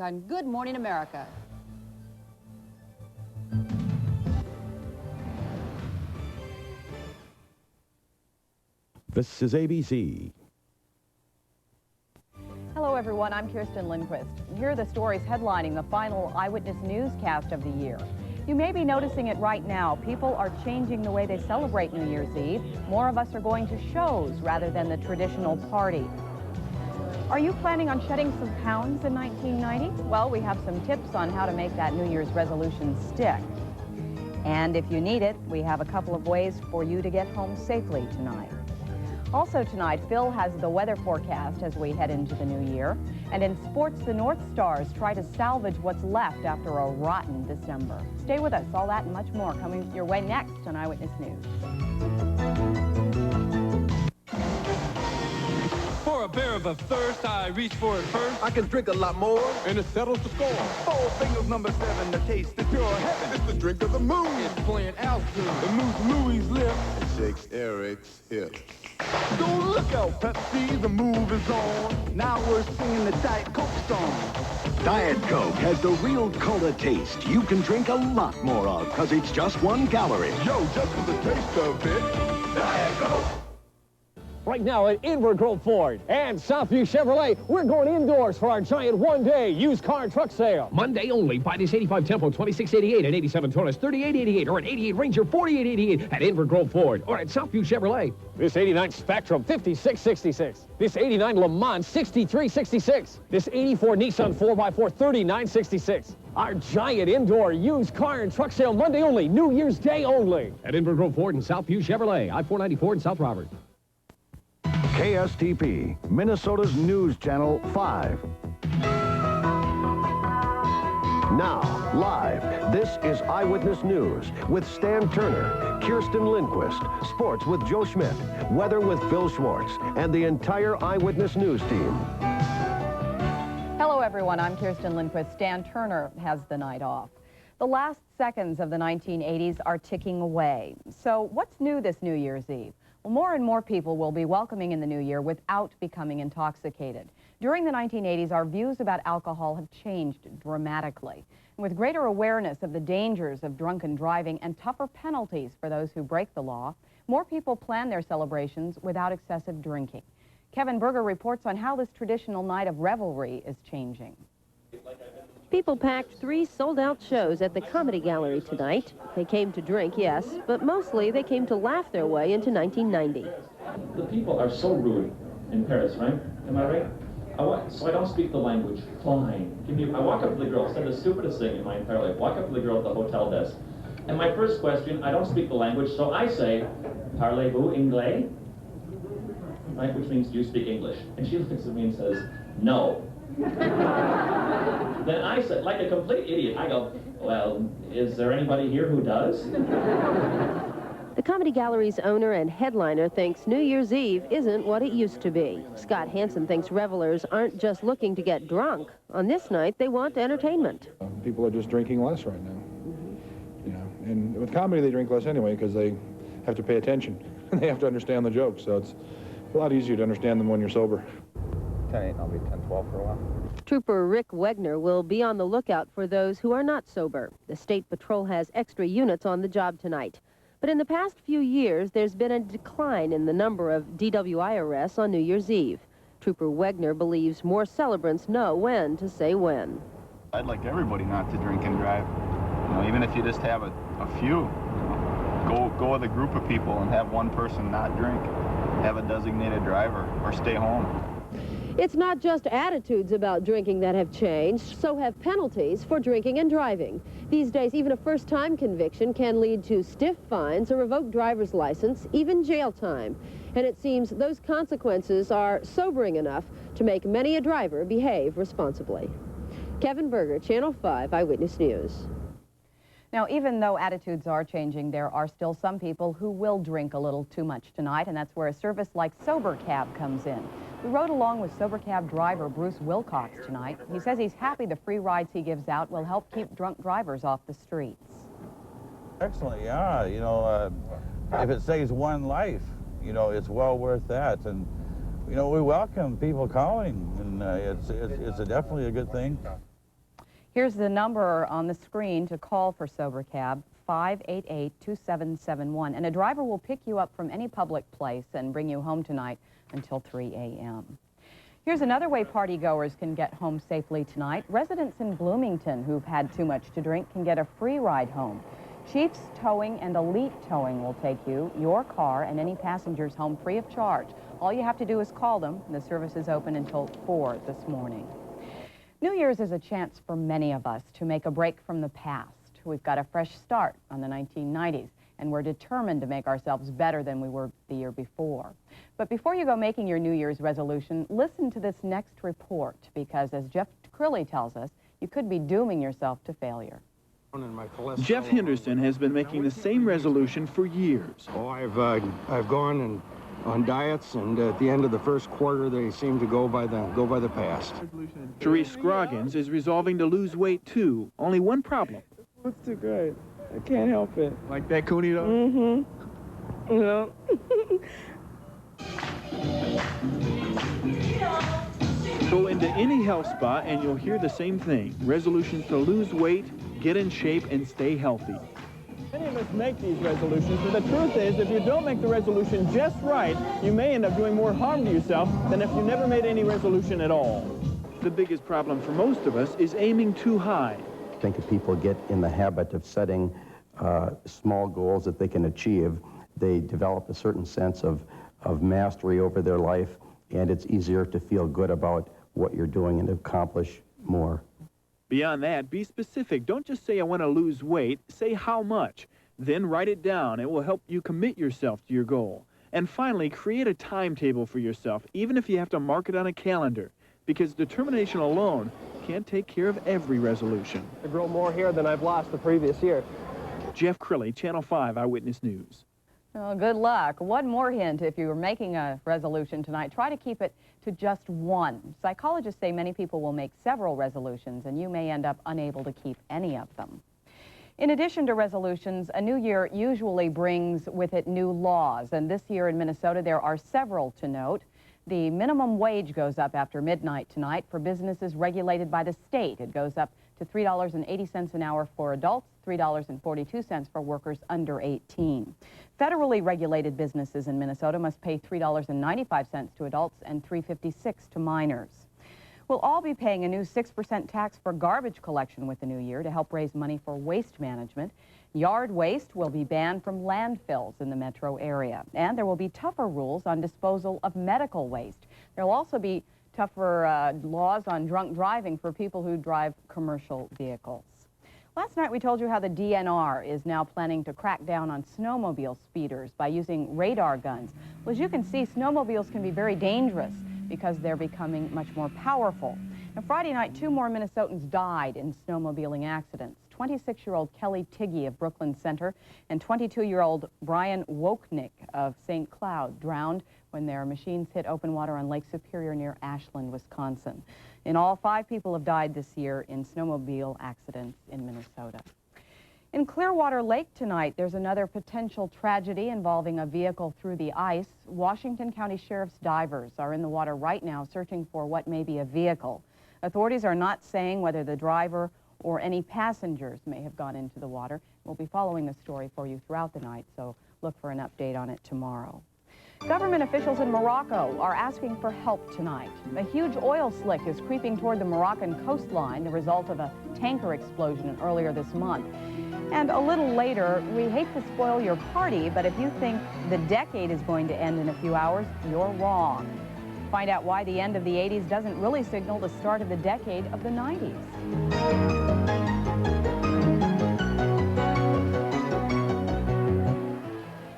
On Good Morning America. This is ABC. Hello, everyone. I'm Kirsten Lindquist. Here are the stories headlining the final Eyewitness newscast of the year. You may be noticing it right now. People are changing the way they celebrate New Year's Eve. More of us are going to shows rather than the traditional party. Are you planning on shedding some pounds in 1990? Well, we have some tips on how to make that New Year's resolution stick. And if you need it, we have a couple of ways for you to get home safely tonight. Also tonight, Phil has the weather forecast as we head into the new year. And in sports, the North Stars try to salvage what's left after a rotten December. Stay with us. All that and much more coming your way next on Eyewitness News. For a bear of a thirst, I reach for it first. I can drink a lot more, And it settles the score. 4 fingers, number 7, the taste is pure heaven. It's the drink of the moon. It's playing altitude. It moves Louis' lip. It shakes Eric's hip. So look out, Pepsi, the move is on. Now we're singing the Diet Coke song. Diet Coke has the real cola taste you can drink a lot more of because it's just 1 calorie. Yo, just for the taste of it, Diet Coke. Right now at Inver Grove Ford and Southview Chevrolet, we're going indoors for our giant one-day used car and truck sale. Monday only. Buy this 85 Tempo, 2688 at 87 Taurus, 3888, or an 88 Ranger, 4888 at Inver Grove Ford or at Southview Chevrolet. This 89 Spectrum, 5666. This 89 Le Mans, 6366. This 84 Nissan 4x4, 3966. Our giant indoor used car and truck sale Monday only, New Year's Day only. At Inver Grove Ford and Southview Chevrolet, I-494 in South Robert. KSTP, Minnesota's News Channel 5. Now, live, this is Eyewitness News with Stan Turner, Kirsten Lindquist, sports with Joe Schmidt, weather with Phil Schwartz, and the entire Eyewitness News team. Hello, everyone. I'm Kirsten Lindquist. Stan Turner has the night off. The last seconds of the 1980s are ticking away. So what's new this New Year's Eve? Well, more and more people will be welcoming in the new year without becoming intoxicated. During the 1980s, our views about alcohol have changed dramatically. And with greater awareness of the dangers of drunken driving and tougher penalties for those who break the law, more people plan their celebrations without excessive drinking. Kevin Berger reports on how this traditional night of revelry is changing. People packed 3 sold-out shows at the Comedy Gallery tonight. They came to drink, yes, but mostly they came to laugh their way into 1990. The people are so rude in Paris, right? Am I right? So I don't speak the language. Fine. I walk up to the girl, said the stupidest thing in my entire life. Walk up to the girl at the hotel desk. And my first question, I don't speak the language, so I say, parlez-vous anglais? Right, which means, do you speak English? And she looks at me and says, no. Then I said, like a complete idiot, I go, well, is there anybody here who does? The Comedy Gallery's owner and headliner thinks New Year's Eve isn't what it used to be. Scott Hansen thinks revelers aren't just looking to get drunk. On this night, they want entertainment. People are just drinking less right now. You know, and with comedy, they drink less anyway because they have to pay attention. They have to understand the jokes, so it's a lot easier to understand them when you're sober. 10-8, I'll be 10-12 for a while. Trooper Rick Wegner will be on the lookout for those who are not sober. The State Patrol has extra units on the job tonight. But in the past few years, there's been a decline in the number of DWI arrests on New Year's Eve. Trooper Wegner believes more celebrants know when to say when. I'd like everybody not to drink and drive. You know, even if you just have a few, go with a group of people and have one person not drink. Have a designated driver or stay home. It's not just attitudes about drinking that have changed, so have penalties for drinking and driving. These days, even a first-time conviction can lead to stiff fines, a revoked driver's license, even jail time. And it seems those consequences are sobering enough to make many a driver behave responsibly. Kevin Berger, Channel 5 Eyewitness News. Now, even though attitudes are changing, there are still some people who will drink a little too much tonight, and that's where a service like Sober Cab comes in. We rode along with Sober Cab driver Bruce Wilcox tonight. He says he's happy the free rides he gives out will help keep drunk drivers off the streets. Excellent, yeah. You know, if it saves one life, you know, it's well worth that. And, you know, we welcome people calling, and it's definitely a good thing. Here's the number on the screen to call for Sober Cab, 588-2771. And a driver will pick you up from any public place and bring you home tonight until 3 a.m. Here's another way partygoers can get home safely tonight. Residents in Bloomington who've had too much to drink can get a free ride home. Chiefs Towing and Elite Towing will take you, your car, and any passengers home free of charge. All you have to do is call them. The service is open until 4 this morning. New Year's is a chance for many of us to make a break from the past. We've got a fresh start on the 1990s, and we're determined to make ourselves better than we were the year before. But before you go making your New Year's resolution, listen to this next report, because as Jeff Crilly tells us, you could be dooming yourself to failure. Jeff Henderson has been making the same resolution for years. Oh, I've gone and on diets, and at the end of the first quarter, they seem to go by the past. Therese Scroggins is resolving to lose weight too. Only one problem. Looks too good. I can't help it. Like that, Cooney, though? Mm-hmm. You know? Go into any health spa and you'll hear the same thing. Resolutions to lose weight, get in shape, and stay healthy. Many of us make these resolutions, but the truth is, if you don't make the resolution just right, you may end up doing more harm to yourself than if you never made any resolution at all. The biggest problem for most of us is aiming too high. I think if people get in the habit of setting small goals that they can achieve, they develop a certain sense of mastery over their life, and it's easier to feel good about what you're doing and to accomplish more. Beyond that, be specific. Don't just say, I want to lose weight. Say how much. Then write it down. It will help you commit yourself to your goal. And finally, create a timetable for yourself, even if you have to mark it on a calendar, because determination alone can't take care of every resolution. I grow more here than I've lost the previous year. Jeff Crilly, Channel 5 Eyewitness News. Well, good luck. One more hint, if you were making a resolution tonight, try to keep it to just one. Psychologists say many people will make several resolutions, and you may end up unable to keep any of them. In addition to resolutions, a new year usually brings with it new laws, and this year in Minnesota there are several to note. The minimum wage goes up after midnight tonight for businesses regulated by the state. It goes up to $3.80 an hour for adults, $3.42 for workers under 18. Federally regulated businesses in Minnesota must pay $3.95 to adults and $3.56 to minors. We'll all be paying a new 6% tax for garbage collection with the new year to help raise money for waste management. Yard waste will be banned from landfills in the metro area, and there will be tougher rules on disposal of medical waste. There will also be tougher laws on drunk driving for people who drive commercial vehicles. Last night we told you how the DNR is now planning to crack down on snowmobile speeders by using radar guns. Well, as you can see, snowmobiles can be very dangerous because they're becoming much more powerful. Now, Friday night, 2 more Minnesotans died in snowmobiling accidents. 26-year-old Kelly Tiggy of Brooklyn Center and 22-year-old Brian Woknick of St. Cloud drowned when their machines hit open water on Lake Superior near Ashland, Wisconsin. In all, 5 people have died this year in snowmobile accidents in Minnesota. In Clearwater Lake tonight, there's another potential tragedy involving a vehicle through the ice. Washington County Sheriff's divers are in the water right now searching for what may be a vehicle. Authorities are not saying whether the driver or any passengers may have gone into the water. We'll be following the story for you throughout the night, so look for an update on it tomorrow. Government officials in Morocco are asking for help tonight. A huge oil slick is creeping toward the Moroccan coastline, the result of a tanker explosion earlier this month. And a little later, we hate to spoil your party, but if you think the decade is going to end in a few hours, you're wrong. Find out why the end of the 80s doesn't really signal the start of the decade of the 90s.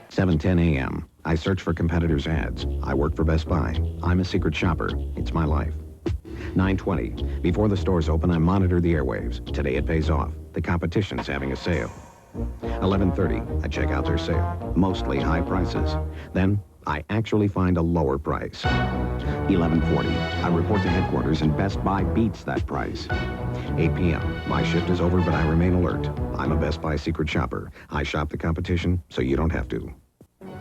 7:10 a.m. I search for competitors' ads. I work for Best Buy. I'm a secret shopper. It's my life. 9:20. Before the stores open, I monitor the airwaves. Today it pays off. The competition's having a sale. 11:30. I check out their sale. Mostly high prices. Then I actually find a lower price. 11:40. I report to headquarters and Best Buy beats that price. 8 p.m. My shift is over, but I remain alert. I'm a Best Buy secret shopper. I shop the competition so you don't have to.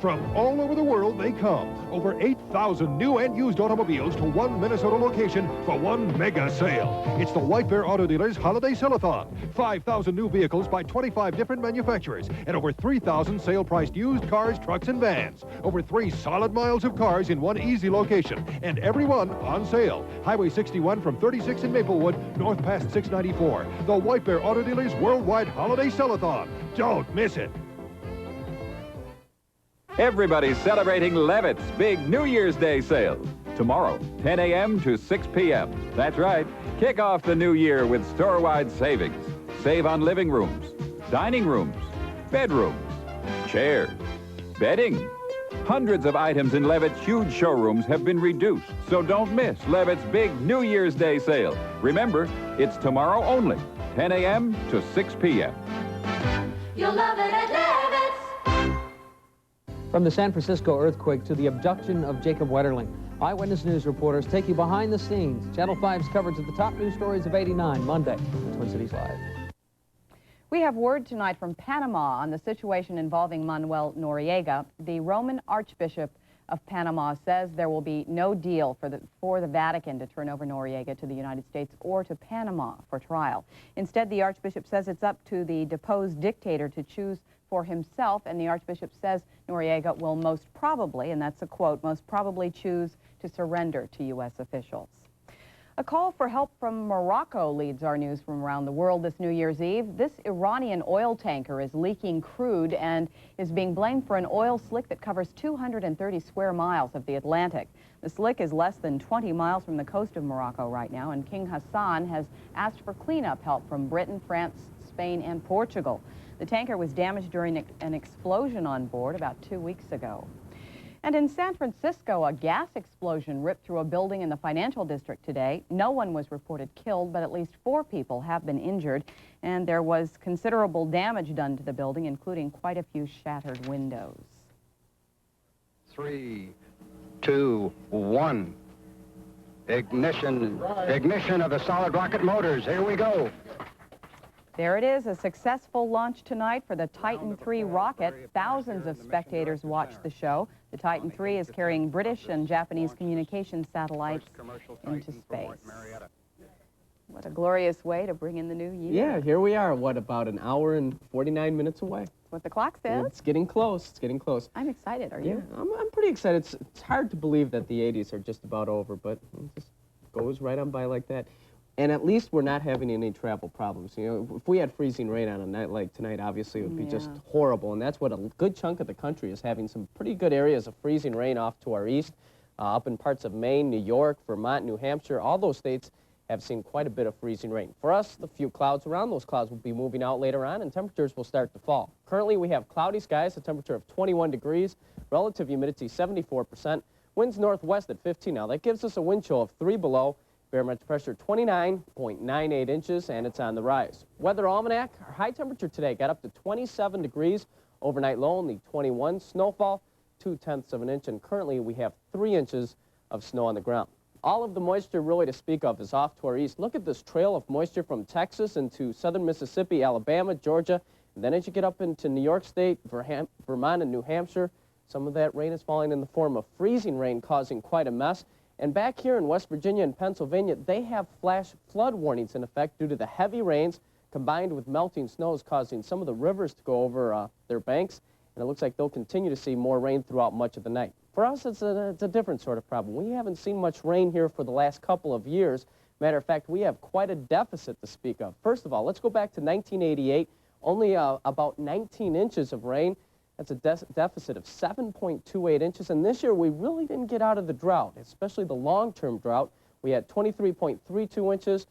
From all over the world they come. Over 8,000 new and used automobiles to one Minnesota location for one mega sale. It's the White Bear Auto Dealers Holiday Sell-a-thon. 5,000 new vehicles by 25 different manufacturers and over 3,000 sale-priced used cars, trucks, and vans. Over 3 solid miles of cars in one easy location, and every one on sale. Highway 61 from 36 in Maplewood, north past 694. The White Bear Auto Dealers Worldwide Holiday Sell-a-thon. Don't miss it. Everybody's celebrating Levitt's big New Year's Day sale. Tomorrow, 10 a.m. to 6 p.m. That's right. Kick off the new year with store-wide savings. Save on living rooms, dining rooms, bedrooms, chairs, bedding. Hundreds of items in Levitt's huge showrooms have been reduced, so don't miss Levitt's big New Year's Day sale. Remember, it's tomorrow only, 10 a.m. to 6 p.m. You'll love it at Levitt's. From the San Francisco earthquake to the abduction of Jacob Wetterling, Eyewitness News reporters take you behind the scenes. Channel 5's coverage of the top news stories of '89, Monday, on Twin Cities Live. We have word tonight from Panama on the situation involving Manuel Noriega. The Roman Archbishop of Panama says there will be no deal for the Vatican to turn over Noriega to the United States or to Panama for trial. Instead, the Archbishop says it's up to the deposed dictator to choose for himself, and the Archbishop says Noriega will most probably, and that's a quote, most probably choose to surrender to U.S. officials. A call for help from Morocco leads our news from around the world this New Year's Eve. This Iranian oil tanker is leaking crude and is being blamed for an oil slick that covers 230 square miles of the Atlantic. The slick is less than 20 miles from the coast of Morocco right now, and King Hassan has asked for cleanup help from Britain, France, Spain, and Portugal. The tanker was damaged during an explosion on board about 2 weeks ago. And in San Francisco, a gas explosion ripped through a building in the financial district today. No one was reported killed, but at least 4 people have been injured, and there was considerable damage done to the building, including quite a few shattered windows. 3, 2, 1. Ignition of the solid rocket motors. Here we go. There it is, a successful launch tonight for the Titan III rocket. Thousands of spectators watched the show. The Titan III is carrying British and Japanese communication satellites into space. What a glorious way to bring in the new year. Yeah, here we are, what, about an hour and 49 minutes away. That's what the clock says. It's getting close, it's getting close. I'm excited, are you? Yeah, I'm pretty excited. It's hard to believe that the 80s are just about over, but it just goes right on by like that. And at least we're not having any travel problems. You know, if we had freezing rain on a night like tonight, obviously it would be just horrible. And that's what a good chunk of the country is having, some pretty good areas of freezing rain off to our east, up in parts of Maine, New York, Vermont, New Hampshire. All those states have seen quite a bit of freezing rain. For us, the few clouds around, those clouds will be moving out later on, and temperatures will start to fall. Currently, we have cloudy skies, a temperature of 21 degrees, relative humidity 74%, winds northwest at 15 now. That gives us a wind chill of 3 below. Barometric pressure 29.98 inches, and it's on the rise. Weather almanac, our high temperature today got up to 27 degrees. Overnight low only 21. Snowfall, 0.2 of an inch, and currently we have 3 inches of snow on the ground. All of the moisture really to speak of is off to our east. Look at this trail of moisture from Texas into southern Mississippi, Alabama, Georgia, and then as you get up into New York State, Vermont, and New Hampshire, some of that rain is falling in the form of freezing rain, causing quite a mess. And back here in West Virginia and Pennsylvania, they have flash flood warnings in effect due to the heavy rains combined with melting snows causing some of the rivers to go over their banks. And it looks like they'll continue to see more rain throughout much of the night. For us, it's a different sort of problem. We haven't seen much rain here for the last couple of years. Matter of fact, we have quite a deficit to speak of. First of all, let's go back to 1988. Only about 19 inches of rain. That's a deficit of 7.28 inches, and this year we really didn't get out of the drought, especially the long-term drought. We had 23.32 inches,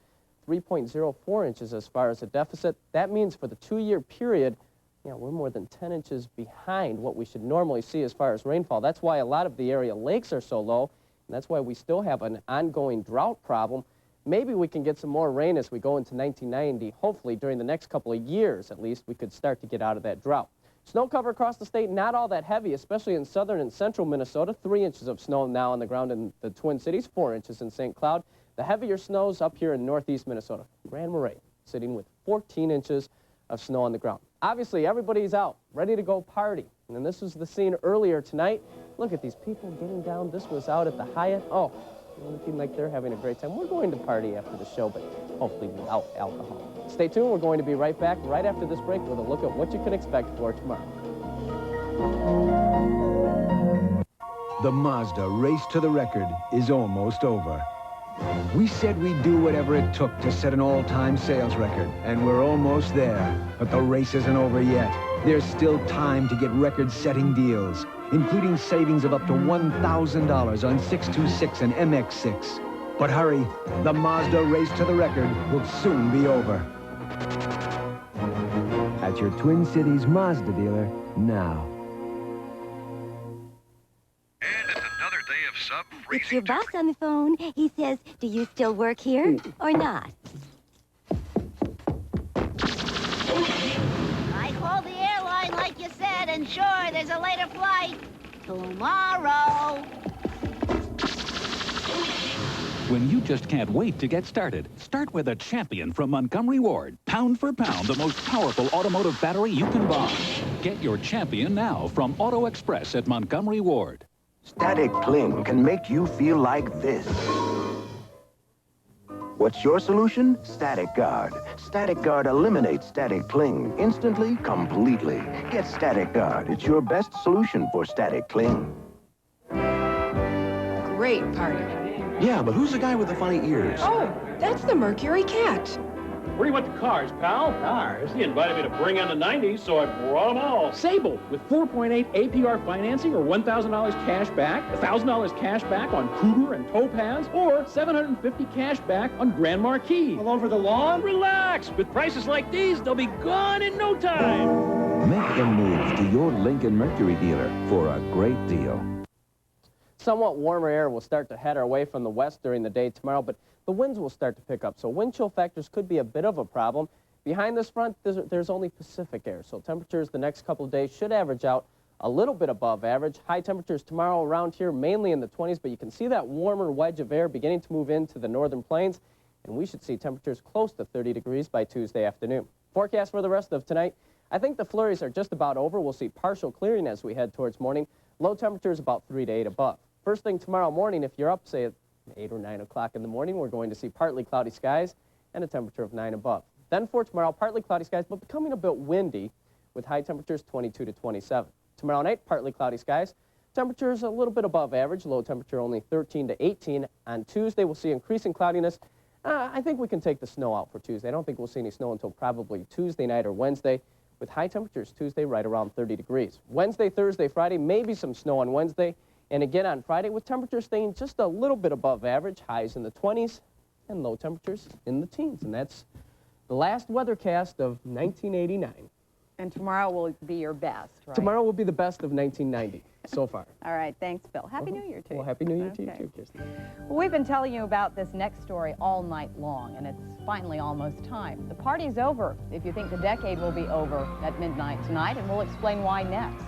3.04 inches as far as a deficit. That means for the 2-year period, we're more than 10 inches behind what we should normally see as far as rainfall. That's why a lot of the area lakes are so low, and that's why we still have an ongoing drought problem. Maybe we can get some more rain as we go into 1990. Hopefully, during the next couple of years, at least, we could start to get out of that drought. Snow cover across the state, not all that heavy, especially in southern and central Minnesota. 3 inches of snow now on the ground in the Twin Cities, 4 inches in St. Cloud. The heavier snows up here in northeast Minnesota. Grand Marais sitting with 14 inches of snow on the ground. Obviously, everybody's out, ready to go party. And this was the scene earlier tonight. Look at these people getting down. This was out at the Hyatt. Oh, looking like they're having a great time. We're going to party after the show, but hopefully without alcohol. Stay tuned. We're going to be right back right after this break with a look at what you can expect for tomorrow. The Mazda race to the record is almost over. We said we'd do whatever it took to set an all-time sales record, and we're almost there. But the race isn't over yet. There's still time to get record-setting deals, including savings of up to $1,000 on 626 and MX-6. But hurry, the Mazda race to the record will soon be over. At your Twin Cities Mazda dealer now. It's your boss on the phone. He says, do you still work here or not? I called the airline like you said, and sure, there's a later flight. Tomorrow. When you just can't wait to get started, start with a Champion from Montgomery Ward. Pound for pound, the most powerful automotive battery you can buy. Get your Champion now from Auto Express at Montgomery Ward. Static cling can make you feel like this. What's your solution? Static Guard. Static Guard eliminates static cling instantly, completely. Get Static Guard. It's your best solution for static cling. Great party. Yeah, but who's the guy with the funny ears? Oh, that's the Mercury Cat. Where do you want the cars, pal? Cars? He invited me to bring in the 90s, so I brought them all. Sable, with 4.8 APR financing or $1,000 cash back, $1,000 cash back on Cougar and Topaz, or $750 cash back on Grand Marquis. All over the lawn? Relax! With prices like these, they'll be gone in no time. Make the move to your Lincoln Mercury dealer for a great deal. Somewhat warmer air will start to head our way from the west during the day tomorrow, but the winds will start to pick up, so wind chill factors could be a bit of a problem. Behind this front, there's only Pacific air, so temperatures the next couple of days should average out a little bit above average. High temperatures tomorrow around here, mainly in the 20s, but you can see that warmer wedge of air beginning to move into the northern plains, and we should see temperatures close to 30 degrees by Tuesday afternoon. Forecast for the rest of tonight, I think the flurries are just about over. We'll see partial clearing as we head towards morning. Low temperatures about 3 to 8 above. First thing tomorrow morning, if you're up, say, at 8 or 9 o'clock in the morning, we're going to see partly cloudy skies and a temperature of 9 above. Then for tomorrow, partly cloudy skies, but becoming a bit windy with high temperatures 22 to 27. Tomorrow night, partly cloudy skies. Temperatures a little bit above average, low temperature only 13 to 18. On Tuesday, we'll see increasing cloudiness. I think we can take the snow out for Tuesday. I don't think we'll see any snow until probably Tuesday night or Wednesday, with high temperatures Tuesday right around 30 degrees. Wednesday, Thursday, Friday, maybe some snow on Wednesday. And again on Friday, with temperatures staying just a little bit above average, highs in the 20s and low temperatures in the teens. And that's the last weathercast of 1989. And tomorrow will be your best, right? Tomorrow will be the best of 1990 so far. All right, thanks, Bill. Happy New Year to you. Well, Happy New Year to you too, Kirsten. Well, we've been telling you about this next story all night long, and it's finally almost time. The party's over if you think the decade will be over at midnight tonight, and we'll explain why next.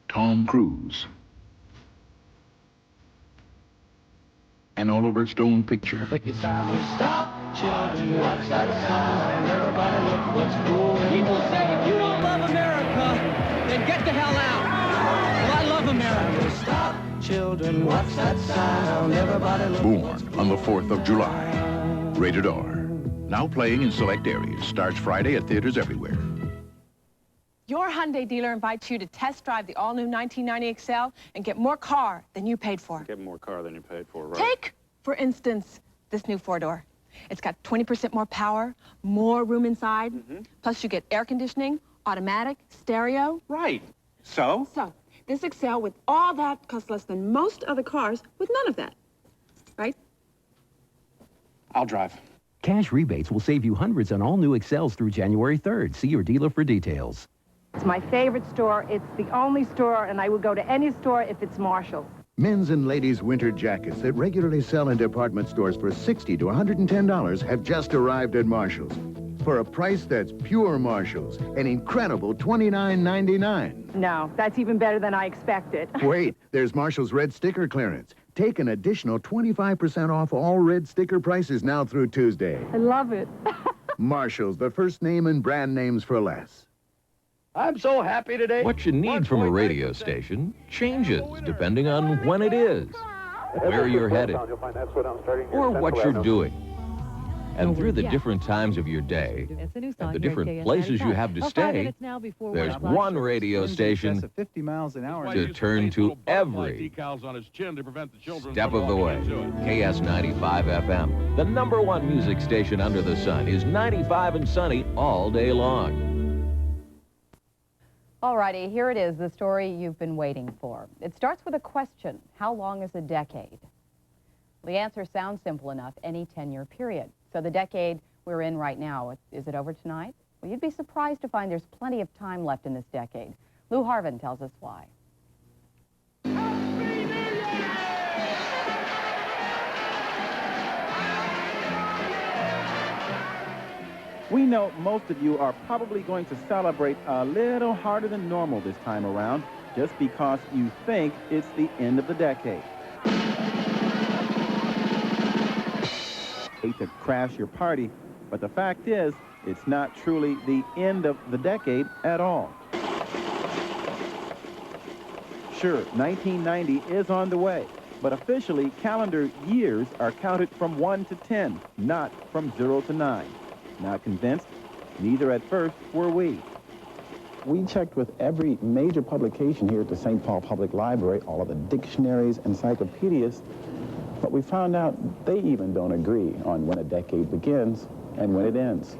Tom Cruise. An Oliver Stone picture. Stop, children, watch that sound. Everybody look what's cool. People say, if you don't love America, then get the hell out. Well, I love America. Stop, children, watch that sound. Everybody look what's cool. Born on the 4th of July. Rated R. Now playing in select areas. Starts Friday at theaters everywhere. Your Hyundai dealer invites you to test drive the all-new 1990 Excel and get more car than you paid for. Get more car than you paid for, right? Take, for instance, this new four-door. It's got 20% more power, more room inside, plus you get air conditioning, automatic, stereo. Right. So? So, this Excel with all that costs less than most other cars with none of that, right? I'll drive. Cash rebates will save you hundreds on all new Excels through January 3rd. See your dealer for details. It's my favorite store. It's the only store, and I would go to any store if it's Marshall. Men's and ladies' winter jackets that regularly sell in department stores for $60 to $110 have just arrived at Marshall's. for a price that's pure Marshalls, an incredible $29.99. No, that's even better than I expected. Wait, there's Marshall's red sticker clearance. Take an additional 25% off all red sticker prices now through Tuesday. I love it. Marshall's, the first name and brand names for less. I'm so happy today. What you need from a radio station changes depending on when it is, where you're headed, or what you're doing. And through the different times of your day, and the different places you have to stay, there's one radio station 50 miles an hour to turn to every step of the way. KS95 FM, the #1 music station under the sun, is 95 and sunny all day long. Alrighty, here it is, the story you've been waiting for. It starts with a question. How long is a decade? The answer sounds simple enough, any 10-year period. So the decade we're in right now, is it over tonight? Well, you'd be surprised to find there's plenty of time left in this decade. Lou Harvin tells us why. We know most of you are probably going to celebrate a little harder than normal this time around, just because you think it's the end of the decade. Hate to crash your party, but the fact is, it's not truly the end of the decade at all. Sure, 1990 is on the way, but officially, calendar years are counted from 1 to 10, not from 0 to 9. Not convinced? Neither at first were we. We checked with every major publication here at the St. Paul Public Library, all of the dictionaries, encyclopedias, but we found out they even don't agree on when a decade begins and when it ends.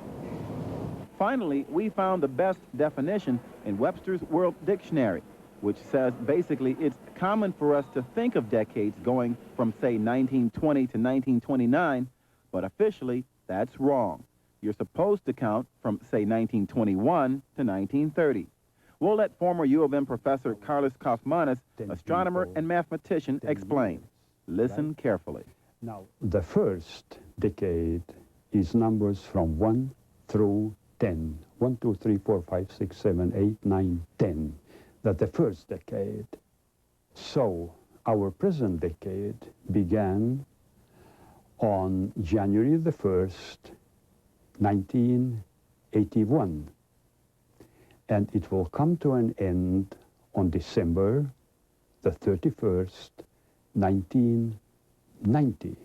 Finally, we found the best definition in Webster's World Dictionary, which says basically it's common for us to think of decades going from, say, 1920 to 1929, but officially that's wrong. You're supposed to count from, say, 1921 to 1930. We'll let former U of M professor Carlos Kaufmanis, astronomer and mathematician, explain. Listen carefully. Now, the first decade is numbers from 1 through 10. 1, 2, 3, 4, 5, 6, 7, 8, 9, 10. That's the first decade. So, our present decade began on January the 1st, 1981. And it will come to an end on December the 31st, 1990.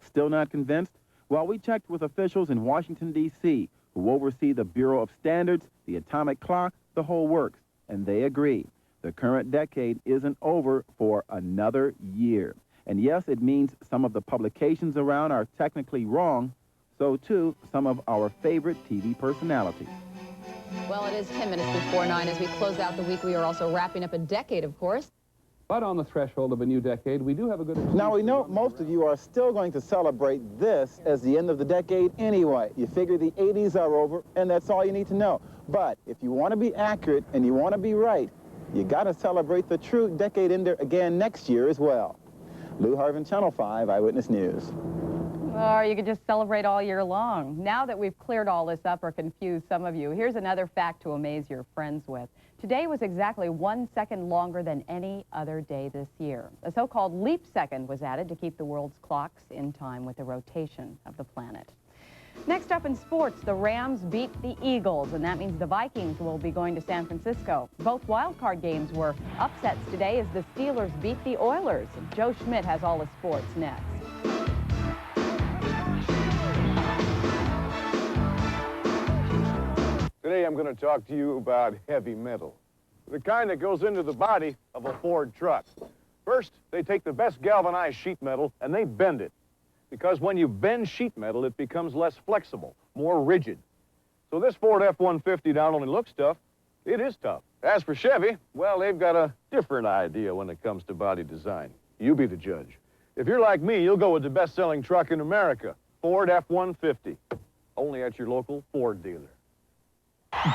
Still not convinced? Well, we checked with officials in Washington, D.C., who oversee the Bureau of Standards, the atomic clock, the whole works, and they agree. The current decade isn't over for another year. And yes, it means some of the publications around are technically wrong, so too some of our favorite TV personalities. Well, it is 10 minutes before 9. As we close out the week, we are also wrapping up a decade, of course. But on the threshold of a new decade, we do have a good excuse. Now, we know most of you are still going to celebrate this as the end of the decade anyway. You figure the 80s are over, and that's all you need to know. But if you want to be accurate and you want to be right, you got to celebrate the true decade ender again next year as well. Lou Harvin, Channel 5, Eyewitness News. Or you could just celebrate all year long. Now that we've cleared all this up or confused some of you, here's another fact to amaze your friends with. Today was exactly 1 second longer than any other day this year. A so-called leap second was added to keep the world's clocks in time with the rotation of the planet. Next up in sports, the Rams beat the Eagles, and that means the Vikings will be going to San Francisco. Both wildcard games were upsets today as the Steelers beat the Oilers. Joe Schmidt has all the sports next. Today I'm going to talk to you about heavy metal, the kind that goes into the body of a Ford truck. First, they take the best galvanized sheet metal and they bend it, because when you bend sheet metal, it becomes less flexible, more rigid. So this Ford F-150 not only looks tough, it is tough. As for Chevy, well, they've got a different idea when it comes to body design. You be the judge. If you're like me, you'll go with the best-selling truck in America, Ford F-150, only at your local Ford dealer.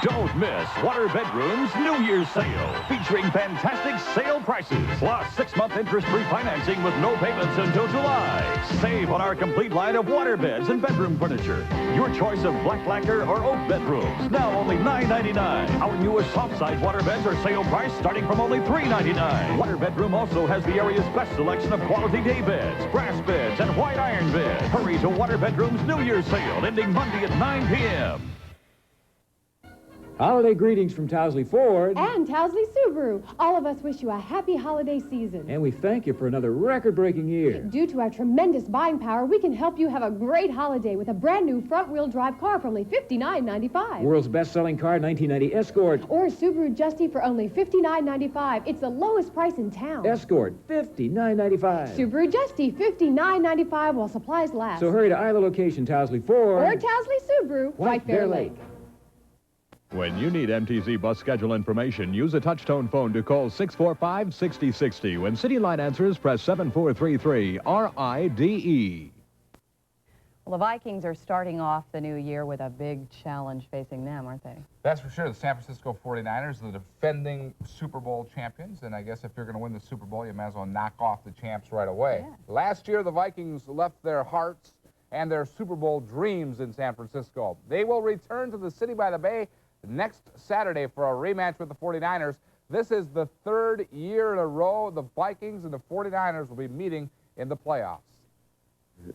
Don't miss Water Bedroom's New Year's sale, featuring fantastic sale prices, plus 6-month interest-free financing with no payments until July. Save on our complete line of water beds and bedroom furniture. Your choice of black lacquer or oak bedrooms, now only $9.99. Our newest soft-side water beds are sale price starting from only $3.99. Water Bedroom also has the area's best selection of quality day beds, brass beds, and white iron beds. Hurry to Water Bedroom's New Year's sale, ending Monday at 9 p.m. Holiday greetings from Towsley Ford. And Towsley Subaru. All of us wish you a happy holiday season. And we thank you for another record-breaking year. Due to our tremendous buying power, we can help you have a great holiday with a brand new front-wheel drive car for only $59.95. World's best-selling car, 1990 Escort. Or a Subaru Justy for only $59.95. It's the lowest price in town. Escort, $59.95. Subaru Justy, $59.95 while supplies last. So hurry to either location, Towsley Ford. Or Towsley Subaru, White Bear Lake. When you need MTZ bus schedule information, use a touch-tone phone to call 645-6060. When City Line answers, press 7433 RIDE. Well, the Vikings are starting off the new year with a big challenge facing them, aren't they? That's for sure. The San Francisco 49ers, the defending Super Bowl champions, and I guess if you're going to win the Super Bowl, you might as well knock off the champs right away. Yeah. Last year, the Vikings left their hearts and their Super Bowl dreams in San Francisco. They will return to the City by the Bay next Saturday for a rematch with the 49ers. This is the third year in a row the Vikings and the 49ers will be meeting in the playoffs.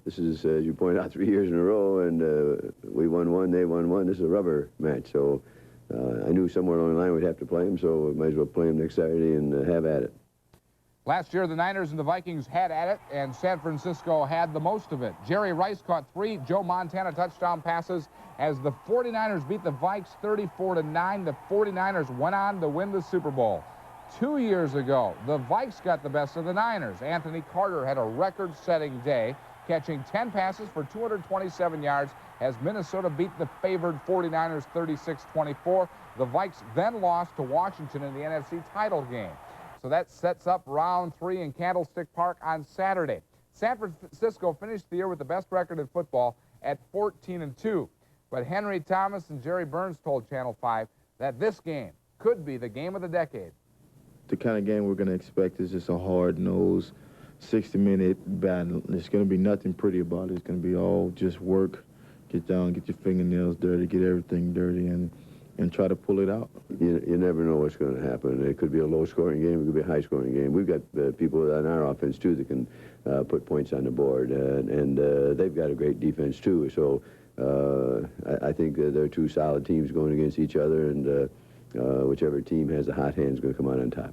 This is, as you pointed out, 3 years in a row, and we won one, they won one. This is a rubber match, so I knew somewhere along the line we'd have to play them, so we might as well play them next Saturday and have at it. Last year, the Niners and the Vikings had at it, and San Francisco had the most of it. Jerry Rice caught 3 Joe Montana touchdown passes as the 49ers beat the Vikes 34-9. The 49ers went on to win the Super Bowl. 2 years ago, the Vikes got the best of the Niners. Anthony Carter had a record-setting day, catching 10 passes for 227 yards as Minnesota beat the favored 49ers 36-24. The Vikes then lost to Washington in the NFC title game. So that sets up round 3 in Candlestick Park on Saturday. San Francisco finished the year with the best record in football at 14-2. But Henry Thomas and Jerry Burns told Channel 5 that this game could be the game of the decade. The kind of game we're going to expect is just a hard-nosed, 60-minute battle. There's going to be nothing pretty about it. It's going to be all just work. Get down, get your fingernails dirty, get everything dirty, and try to pull it out. You never know what's going to happen. It could be a low-scoring game. It could be a high-scoring game. We've got people on our offense, too, that can put points on the board, and they've got a great defense, too. So I think they're two solid teams going against each other, and whichever team has the hot hand is going to come out on top.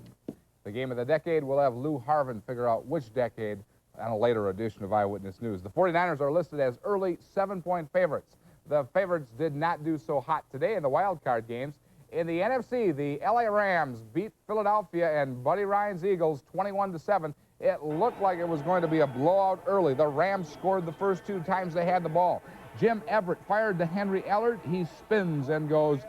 The game of the decade, we'll have Lou Harvin figure out which decade on a later edition of Eyewitness News. The 49ers are listed as early 7-point favorites. The favorites did not do so hot today in the wild card games. In the NFC, the LA Rams beat Philadelphia and Buddy Ryan's Eagles 21-7. It looked like it was going to be a blowout early. The Rams scored the first 2 times they had the ball. Jim Everett fired to Henry Ellard. He spins and goes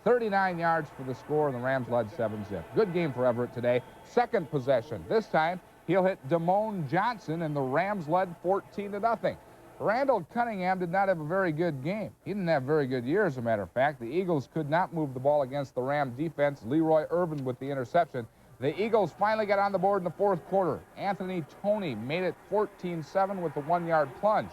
39 yards for the score, and the Rams led 7-zip. Good game for Everett today. Second possession. This time, he'll hit Damone Johnson, and the Rams led 14-0. Randall Cunningham did not have a very good game. He didn't have very good year, as a matter of fact. The Eagles could not move the ball against the Ram defense. Leroy Irvin with the interception. The Eagles finally got on the board in the fourth quarter. Anthony Toney made it 14-7 with the 1-yard plunge.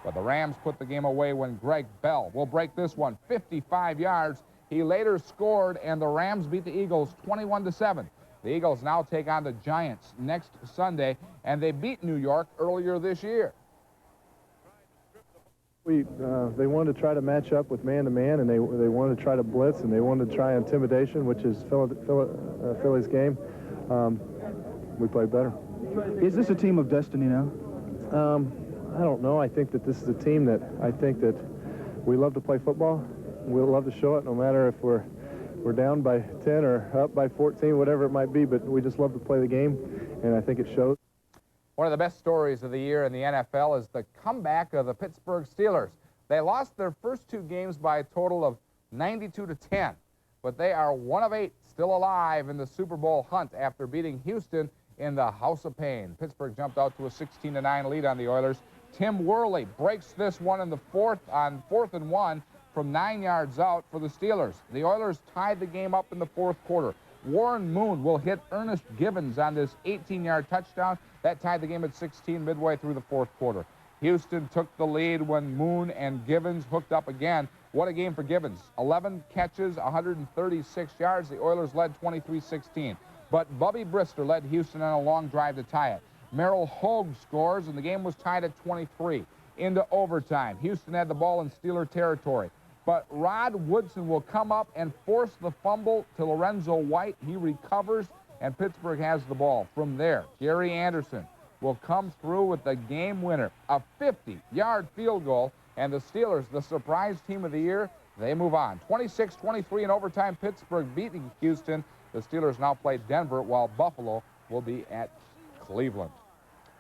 But the Rams put the game away when Greg Bell will break this one 55 yards. He later scored, and the Rams beat the Eagles 21-7. The Eagles now take on the Giants next Sunday, and they beat New York earlier this year. They wanted to try to match up with man-to-man, and they wanted to try to blitz, and they wanted to try intimidation, which is Philly's game. We played better. Is this a team of destiny now? I don't know. I think that this is a team that we love to play football. We'll love to show it, no matter if we're down by 10 or up by 14, whatever it might be, but we just love to play the game, and I think it shows. One of the best stories of the year in the NFL is the comeback of the Pittsburgh Steelers. They lost their first 2 games by a total of 92-10, but they are 1 of 8 still alive in the Super Bowl hunt after beating Houston in the House of Pain. Pittsburgh jumped out to a 16-9 lead on the Oilers. Tim Worley breaks this one in the 4th on 4th and 1. from 9 yards out for the Steelers. The Oilers tied the game up in the fourth quarter. Warren Moon will hit Ernest Givens on this 18-yard touchdown. That tied the game at 16 midway through the fourth quarter. Houston took the lead when Moon and Givens hooked up again. What a game for Givens. 11 catches, 136 yards. The Oilers led 23-16. But Bubby Brister led Houston on a long drive to tie it. Merrill Hogue scores, and the game was tied at 23. Into overtime. Houston had the ball in Steeler territory. But Rod Woodson will come up and force the fumble to Lorenzo White. He recovers, and Pittsburgh has the ball. From there, Gary Anderson will come through with the game winner, a 50-yard field goal, and the Steelers, the surprise team of the year, they move on. 26-23 in overtime, Pittsburgh beating Houston. The Steelers now play Denver, while Buffalo will be at Cleveland.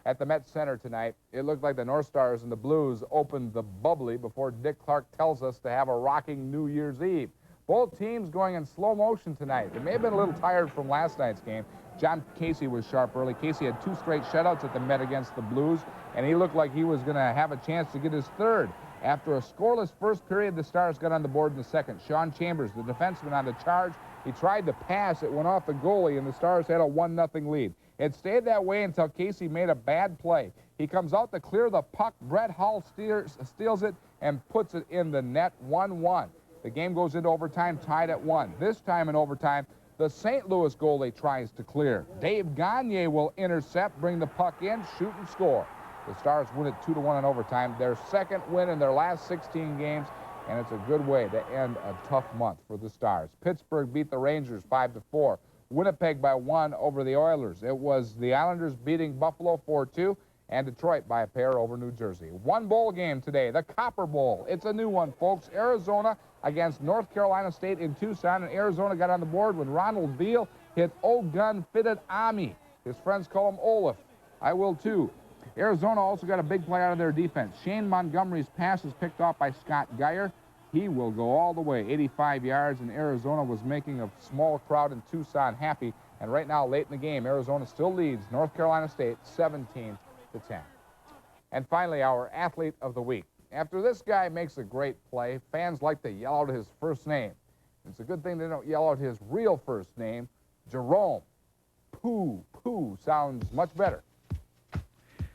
At the Met Center tonight, it looked like the North Stars and the Blues opened the bubbly before Dick Clark tells us to have a rocking New Year's Eve. Both teams going in slow motion tonight. They may have been a little tired from last night's game. John Casey was sharp early. Casey had 2 straight shutouts at the Met against the Blues, and he looked like he was going to have a chance to get his third. After a scoreless first period, the Stars got on the board in the second. Sean Chambers, the defenseman on the charge, he tried to pass. It went off the goalie, and the Stars had a 1-0 lead. It stayed that way until Casey made a bad play. He comes out to clear the puck. Brett Hull steals it and puts it in the net. 1-1. The game goes into overtime, tied at 1. This time in overtime, the St. Louis goalie tries to clear. Dave Gagne will intercept, bring the puck in, shoot, and score. The Stars win it 2-1 in overtime. Their second win in their last 16 games, and it's a good way to end a tough month for the Stars. Pittsburgh beat the Rangers 5-4. Winnipeg by 1 over the Oilers. It was the Islanders beating Buffalo 4-2, and Detroit by a pair over New Jersey. One bowl game today, the Copper Bowl. It's a new one, folks. Arizona against North Carolina State in Tucson, and Arizona got on the board when Ronald Beal hit O-gun-fitted Ami. His friends call him Olaf. I will too. Arizona also got a big play out of their defense. Shane Montgomery's pass is picked off by Scott Geyer. He will go all the way, 85 yards, and Arizona was making a small crowd in Tucson happy. And right now, late in the game, Arizona still leads North Carolina State 17-10. And finally, our athlete of the week. After this guy makes a great play, fans like to yell out his first name. It's a good thing they don't yell out his real first name, Jerome. Pooh sounds much better.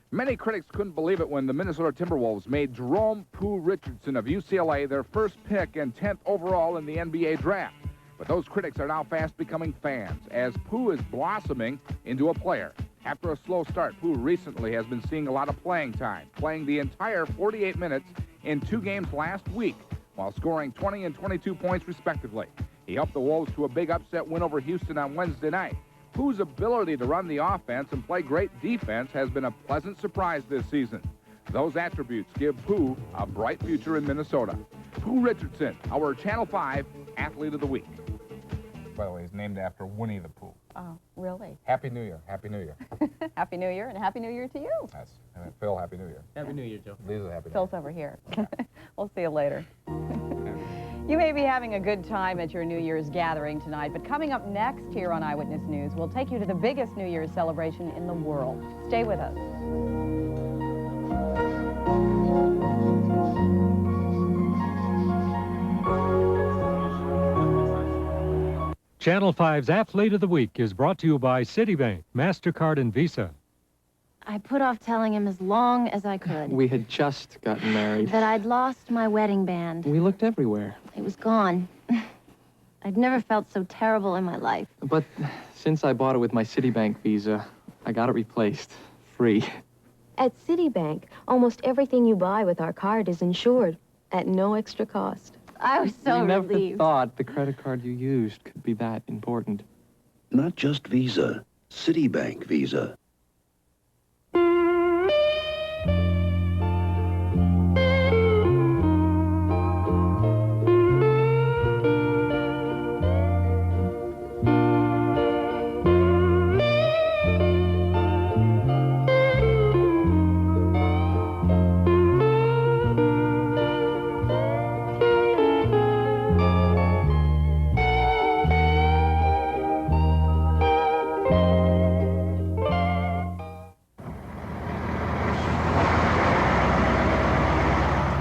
Many critics couldn't believe it when the Minnesota Timberwolves made Jerome Pooh Richardson of UCLA their first pick and 10th overall in the NBA draft. But those critics are now fast becoming fans, as Pooh is blossoming into a player. After a slow start, Pooh recently has been seeing a lot of playing time, playing the entire 48 minutes in 2 games last week, while scoring 20 and 22 points respectively. He helped the Wolves to a big upset win over Houston on Wednesday night. Pooh's ability to run the offense and play great defense has been a pleasant surprise this season. Those attributes give Pooh a bright future in Minnesota. Pooh Richardson, our Channel 5 Athlete of the Week. By the way, he's named after Winnie the Pooh. Oh, really? Happy New Year. Happy New Year. Happy New Year, and Happy New Year to you. Yes. And Phil, Happy New Year. Happy New Year, Joe. Lisa, Happy New Year. Phil's over here. We'll see you later. You may be having a good time at your New Year's gathering tonight, but coming up next here on Eyewitness News, we'll take you to the biggest New Year's celebration in the world. Stay with us. Channel 5's Athlete of the Week is brought to you by Citibank, MasterCard, and Visa. I put off telling him as long as I could. We had just gotten married. That I'd lost my wedding band. We looked everywhere. It was gone. I'd never felt so terrible in my life. But since I bought it with my Citibank Visa, I got it replaced. Free. At Citibank, almost everything you buy with our card is insured at no extra cost. I was so relieved. relieved. Never thought the credit card you used could be that important. Not just Visa, Citibank Visa.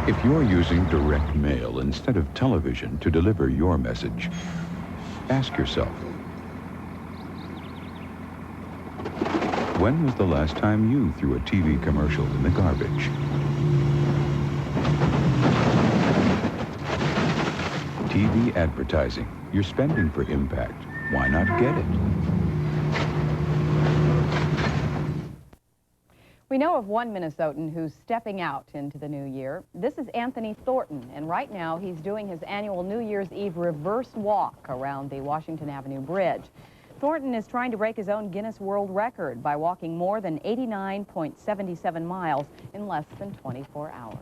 If you're using direct mail instead of television to deliver your message, ask yourself, when was the last time you threw a TV commercial in the garbage? TV advertising. You're spending for impact. Why not get it? We know of one Minnesotan who's stepping out into the new year. This is Anthony Thornton, and right now he's doing his annual New Year's Eve reverse walk around the Washington Avenue Bridge. Thornton is trying to break his own Guinness World Record by walking more than 89.77 miles in less than 24 hours.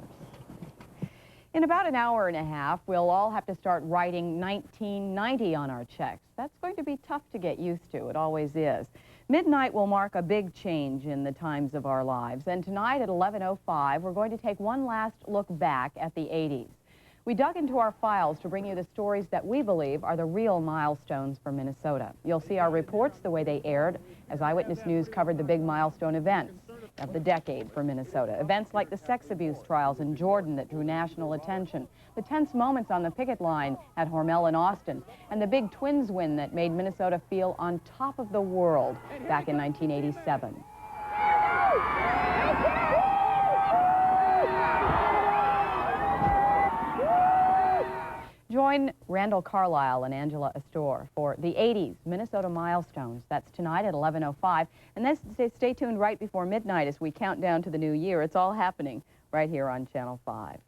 In about an hour and a half, we'll all have to start writing 1990 on our checks. That's going to be tough to get used to. It always is. Midnight will mark a big change in the times of our lives. And tonight at 11:05, we're going to take one last look back at the 80s. We dug into our files to bring you the stories that we believe are the real milestones for Minnesota. You'll see our reports the way they aired as Eyewitness News covered the big milestone events of the decade for Minnesota. Events like the sex abuse trials in Jordan that drew national attention, the tense moments on the picket line at Hormel and Austin, and the big Twins win that made Minnesota feel on top of the world back in 1987. Join Randall Carlisle and Angela Astor for the 80s Minnesota Milestones. That's tonight at 11:05. And then stay tuned right before midnight as we count down to the new year. It's all happening right here on Channel 5.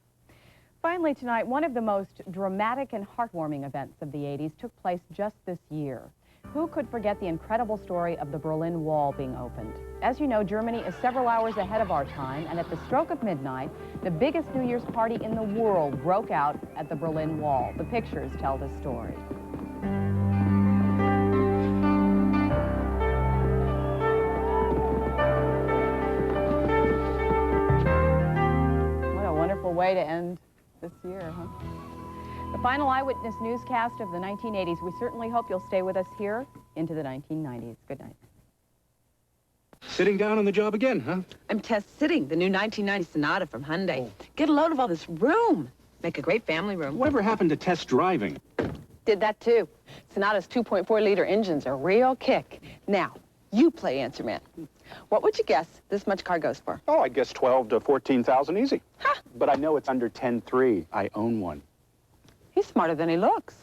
Finally tonight, one of the most dramatic and heartwarming events of the 80s took place just this year. Who could forget the incredible story of the Berlin Wall being opened? As you know, Germany is several hours ahead of our time, and at the stroke of midnight, the biggest New Year's party in the world broke out at the Berlin Wall. The pictures tell the story. What a wonderful way to end this year, huh? The final Eyewitness newscast of the 1980s. We certainly hope you'll stay with us here into the 1990s. Good night. Sitting down on the job again, huh? I'm test sitting the new 1990 Sonata from Hyundai. Get a load of all this room. Make a great family room. Whatever happened to test driving? Did that too. Sonata's 2.4-liter engines are a real kick. Now, you play Answer Man. What would you guess this much car goes for? Oh, I'd guess 12 to 14,000 easy. Huh? But I know it's under 10.3. I own one. He's smarter than he looks.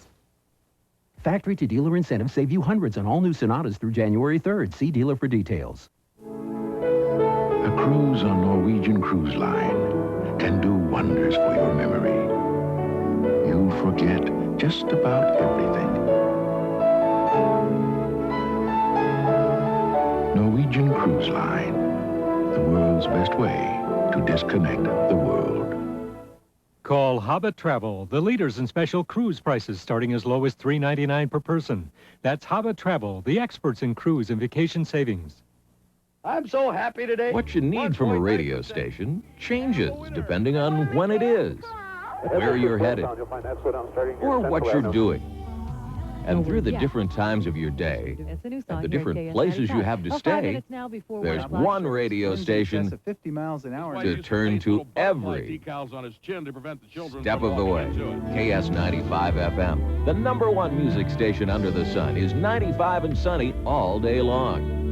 Factory-to-dealer incentives save you hundreds on all new Sonatas through January 3rd. See dealer for details. A cruise on Norwegian Cruise Line can do wonders for your memory. You'll forget just about everything. Norwegian Cruise Line, the world's best way to disconnect the world. Call Hobbit Travel, the leaders in special cruise prices starting as low as $3.99 per person. That's Hobbit Travel, the experts in cruise and vacation savings. I'm so happy today. What you need from a radio station changes depending on when it is, where you're headed, or what you're doing. And through the different times of your day, and the different places you have to stay, there's one radio station to turn to every step of the way. KS95 FM, the #1 music station under the sun, is 95 and sunny all day long.